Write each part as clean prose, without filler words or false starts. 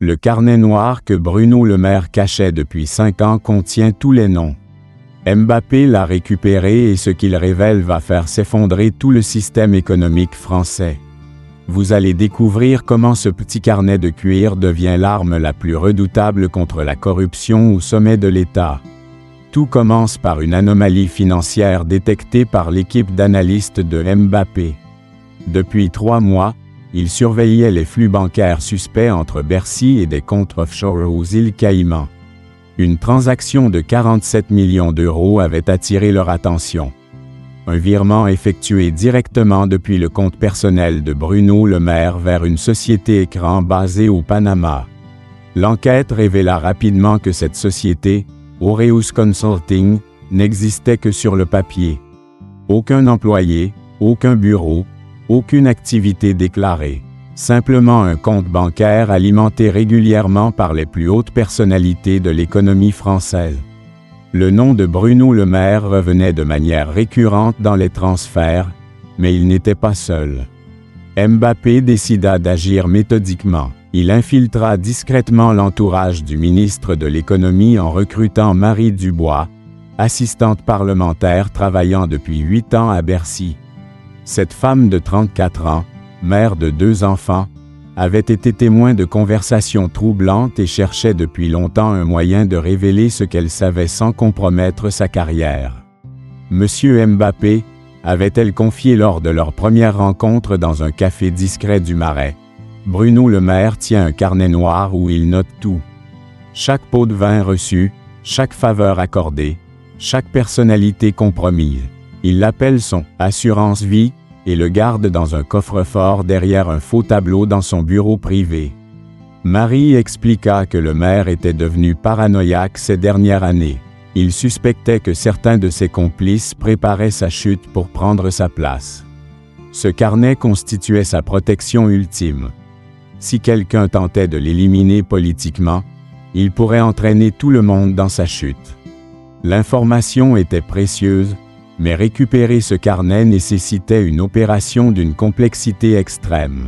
Le carnet noir que Bruno Le Maire cachait depuis 5 ans contient tous les noms. Mbappé l'a récupéré et ce qu'il révèle va faire s'effondrer tout le système économique français. Vous allez découvrir comment ce petit carnet de cuir devient l'arme la plus redoutable contre la corruption au sommet de l'État. Tout commence par une anomalie financière détectée par l'équipe d'analystes de Mbappé. Depuis 3 mois, il surveillait les flux bancaires suspects entre Bercy et des comptes offshore aux îles Caïmans. Une transaction de 47 millions d'euros avait attiré leur attention. Un virement effectué directement depuis le compte personnel de Bruno Le Maire vers une société écran basée au Panama. L'enquête révéla rapidement que cette société, Aureus Consulting, n'existait que sur le papier. Aucun employé, aucun bureau, aucune activité déclarée. Simplement un compte bancaire alimenté régulièrement par les plus hautes personnalités de l'économie française. Le nom de Bruno Le Maire revenait de manière récurrente dans les transferts, mais il n'était pas seul. Mbappé décida d'agir méthodiquement. Il infiltra discrètement l'entourage du ministre de l'Économie en recrutant Marie Dubois, assistante parlementaire travaillant depuis 8 ans à Bercy. Cette femme de 34 ans, mère de 2 enfants, avait été témoin de conversations troublantes et cherchait depuis longtemps un moyen de révéler ce qu'elle savait sans compromettre sa carrière. Monsieur Mbappé, avait-elle confié lors de leur première rencontre dans un café discret du Marais. Bruno Le Maire tient un carnet noir où il note tout. Chaque pot de vin reçu, chaque faveur accordée, chaque personnalité compromise. Il l'appelle son « assurance vie » et le garde dans un coffre-fort derrière un faux tableau dans son bureau privé. Marie expliqua que le maire était devenu paranoïaque ces dernières années. Il suspectait que certains de ses complices préparaient sa chute pour prendre sa place. Ce carnet constituait sa protection ultime. Si quelqu'un tentait de l'éliminer politiquement, il pourrait entraîner tout le monde dans sa chute. L'information était précieuse, mais récupérer ce carnet nécessitait une opération d'une complexité extrême.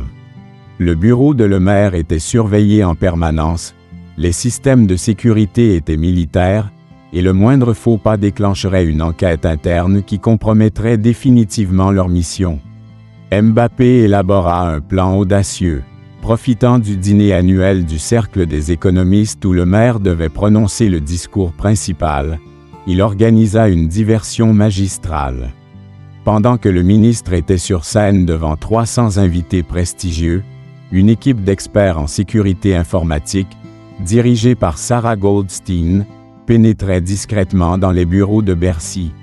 Le bureau de Le Maire était surveillé en permanence, les systèmes de sécurité étaient militaires, et le moindre faux pas déclencherait une enquête interne qui compromettrait définitivement leur mission. Mbappé élabora un plan audacieux. Profitant du dîner annuel du Cercle des économistes où Le Maire devait prononcer le discours principal, il organisa une diversion magistrale. Pendant que le ministre était sur scène devant 300 invités prestigieux, une équipe d'experts en sécurité informatique, dirigée par Sarah Goldstein, pénétrait discrètement dans les bureaux de Bercy.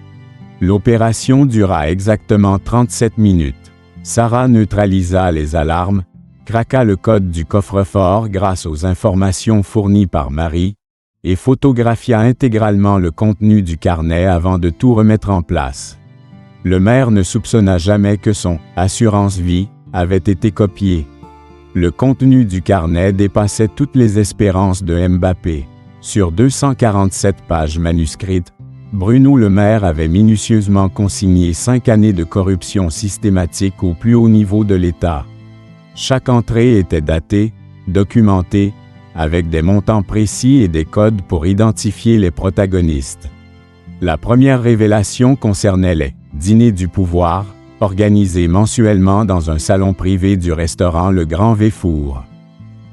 L'opération dura exactement 37 minutes. Sarah neutralisa les alarmes, craqua le code du coffre-fort grâce aux informations fournies par Marie, et photographia intégralement le contenu du carnet avant de tout remettre en place. Le maire ne soupçonna jamais que son « assurance vie » avait été copié. Le contenu du carnet dépassait toutes les espérances de Mbappé. Sur 247 pages manuscrites, Bruno Le Maire avait minutieusement consigné 5 années de corruption systématique au plus haut niveau de l'État. Chaque entrée était datée, documentée, avec des montants précis et des codes pour identifier les protagonistes. La première révélation concernait les « dîners du pouvoir », organisés mensuellement dans un salon privé du restaurant Le Grand Véfour.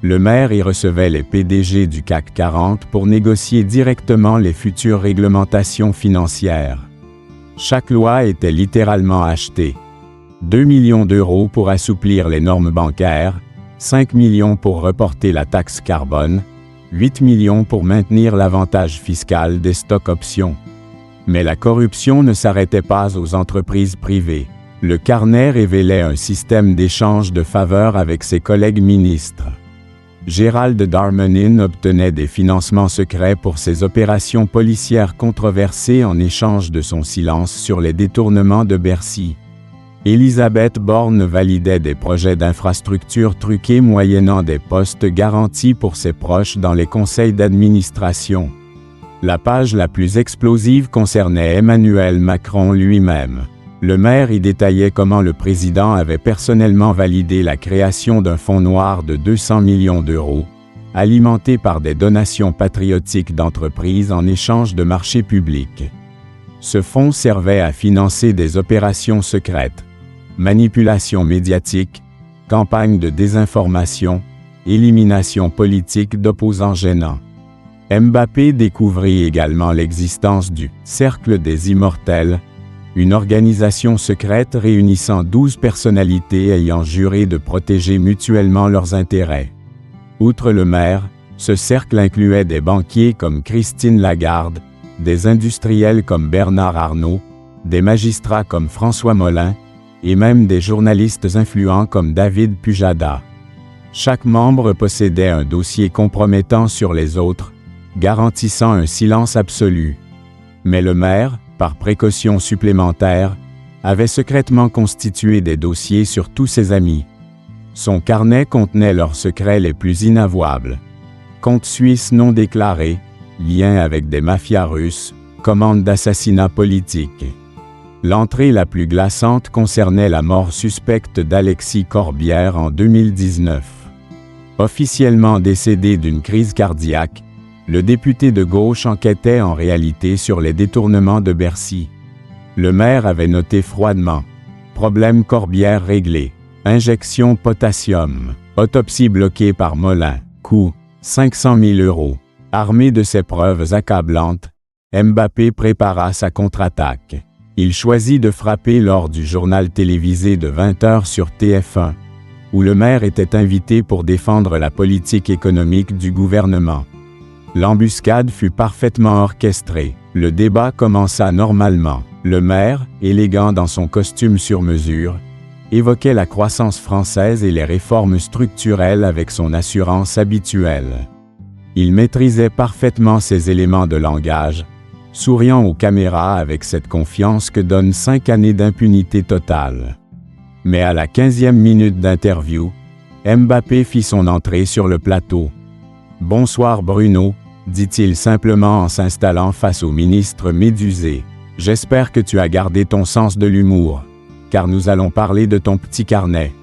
Le maire y recevait les PDG du CAC 40 pour négocier directement les futures réglementations financières. Chaque loi était littéralement achetée. 2 millions d'euros pour assouplir les normes bancaires, 5 millions pour reporter la taxe carbone, 8 millions pour maintenir l'avantage fiscal des stocks options. Mais la corruption ne s'arrêtait pas aux entreprises privées. Le carnet révélait un système d'échange de faveurs avec ses collègues ministres. Gérald Darmanin obtenait des financements secrets pour ses opérations policières controversées en échange de son silence sur les détournements de Bercy. Elisabeth Borne validait des projets d'infrastructures truqués moyennant des postes garantis pour ses proches dans les conseils d'administration. La page la plus explosive concernait Emmanuel Macron lui-même. Le maire y détaillait comment le président avait personnellement validé la création d'un fonds noir de 200 millions d'euros, alimentés par des donations patriotiques d'entreprises en échange de marchés publics. Ce fonds servait à financer des opérations secrètes, manipulation médiatique, campagne de désinformation, élimination politique d'opposants gênants. Mbappé découvrit également l'existence du Cercle des Immortels, une organisation secrète réunissant 12 personnalités ayant juré de protéger mutuellement leurs intérêts. Outre le maire, ce cercle incluait des banquiers comme Christine Lagarde, des industriels comme Bernard Arnault, des magistrats comme François Molin, et même des journalistes influents comme David Pujada. Chaque membre possédait un dossier compromettant sur les autres, garantissant un silence absolu. Mais le maire, par précaution supplémentaire, avait secrètement constitué des dossiers sur tous ses amis. Son carnet contenait leurs secrets les plus inavouables. Comptes suisses non déclarés, liens avec des mafias russes, commandes d'assassinats politiques. L'entrée la plus glaçante concernait la mort suspecte d'Alexis Corbière en 2019. Officiellement décédé d'une crise cardiaque, le député de gauche enquêtait en réalité sur les détournements de Bercy. Le maire avait noté froidement « Problème Corbière réglé, injection potassium, autopsie bloquée par Molin, coût 500 000 €. » Armé de ces preuves accablantes, Mbappé prépara sa contre-attaque. Il choisit de frapper lors du journal télévisé de 20h sur TF1, où le maire était invité pour défendre la politique économique du gouvernement. L'embuscade fut parfaitement orchestrée. Le débat commença normalement. Le maire, élégant dans son costume sur mesure, évoquait la croissance française et les réformes structurelles avec son assurance habituelle. Il maîtrisait parfaitement ses éléments de langage, souriant aux caméras avec cette confiance que donnent 5 années d'impunité totale. Mais à la 15e minute d'interview, Mbappé fit son entrée sur le plateau. « Bonsoir Bruno », dit-il simplement en s'installant face au ministre médusé. « J'espère que tu as gardé ton sens de l'humour, car nous allons parler de ton petit carnet. »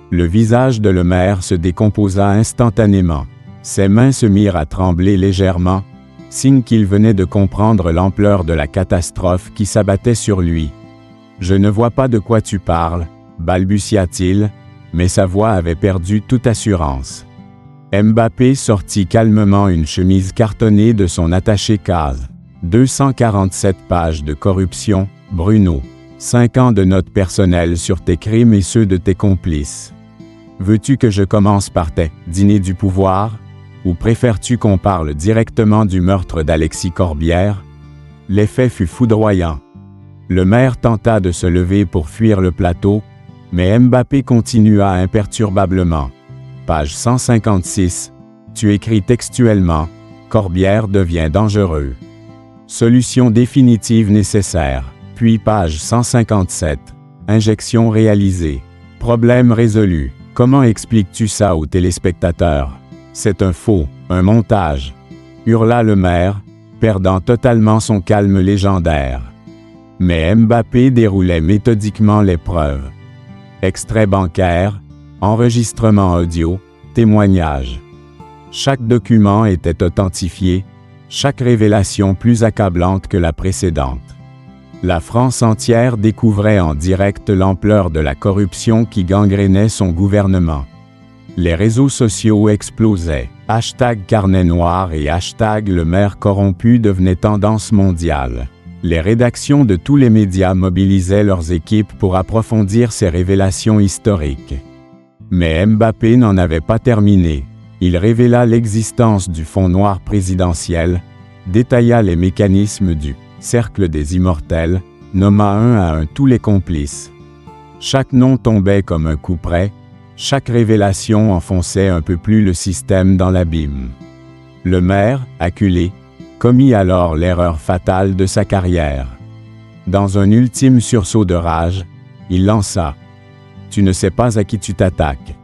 Le visage de le maire se décomposa instantanément. Ses mains se mirent à trembler légèrement, signe qu'il venait de comprendre l'ampleur de la catastrophe qui s'abattait sur lui. « Je ne vois pas de quoi tu parles, » balbutia-t-il, mais sa voix avait perdu toute assurance. Mbappé sortit calmement une chemise cartonnée de son attaché-case. 247 pages de corruption, Bruno. 5 ans de notes personnelles sur tes crimes et ceux de tes complices. Veux-tu que je commence par tes dîners du pouvoir, ou préfères-tu qu'on parle directement du meurtre d'Alexis Corbière? L'effet fut foudroyant. Le maire tenta de se lever pour fuir le plateau, mais Mbappé continua imperturbablement. Page 156. Tu écris textuellement, Corbière devient dangereux. Solution définitive nécessaire. Puis page 157. Injection réalisée. Problème résolu. Comment expliques-tu ça aux téléspectateurs? C'est un faux, un montage. Hurla le maire, perdant totalement son calme légendaire. Mais Mbappé déroulait méthodiquement les preuves. Extrait bancaire, enregistrement audio, témoignage. Chaque document était authentifié, chaque révélation plus accablante que la précédente. La France entière découvrait en direct l'ampleur de la corruption qui gangrénait son gouvernement. Les réseaux sociaux explosaient. #carnet noir et #le maire corrompu devenaient tendance mondiale. Les rédactions de tous les médias mobilisaient leurs équipes pour approfondir ces révélations historiques. Mais Mbappé n'en avait pas terminé. Il révéla l'existence du fonds noir présidentiel, détailla les mécanismes du Cercle des Immortels, nomma un à un tous les complices. Chaque nom tombait comme un coup près, chaque révélation enfonçait un peu plus le système dans l'abîme. Le maire, acculé, commit alors l'erreur fatale de sa carrière. Dans un ultime sursaut de rage, il lança « Tu ne sais pas à qui tu t'attaques.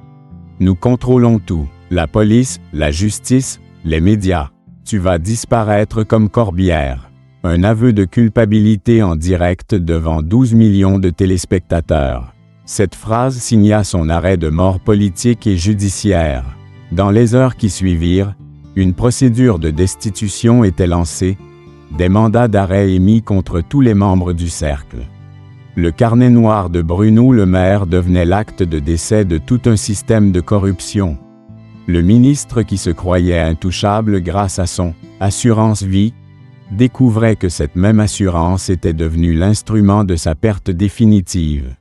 Nous contrôlons tout, la police, la justice, les médias. Tu vas disparaître comme Corbière. » Un aveu de culpabilité en direct devant 12 millions de téléspectateurs. Cette phrase signa son arrêt de mort politique et judiciaire. Dans les heures qui suivirent, une procédure de destitution était lancée, des mandats d'arrêt émis contre tous les membres du cercle. Le carnet noir de Bruno Le Maire devenait l'acte de décès de tout un système de corruption. Le ministre qui se croyait intouchable grâce à son « assurance vie » découvrait que cette même assurance était devenue l'instrument de sa perte définitive.